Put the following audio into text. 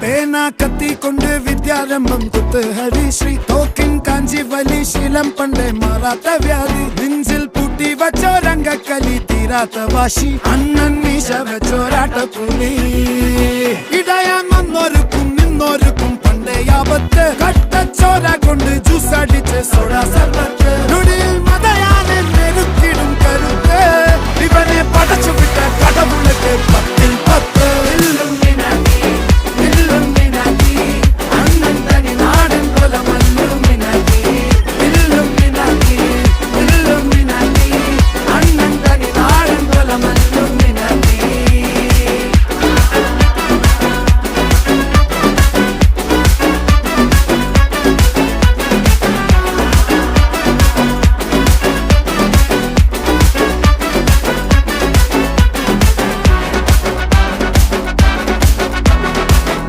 പേന കത്തിക്കൊണ്ട് വിദ്യാരംഭം കുത്തുഹരി ശ്രീ തോക്കിൻ കാഞ്ചി വലി ശീലം പണ്ടേ മാറാത്ത വ്യാധി നെഞ്ചിൽ പൂട്ടി വച്ചോരംഗക്കലി തീരാത്ത വാശി അണ്ണൻ മീശ വെച്ചോരാട്ടപ്പുലി ഇടയാൻ വന്നോർക്കും നിന്നോർക്കും പണ്ടേ ആപത്ത് കട്ടച്ചോര കൊണ്ട് ജ്യൂസ് അടിച്ച് സോഡ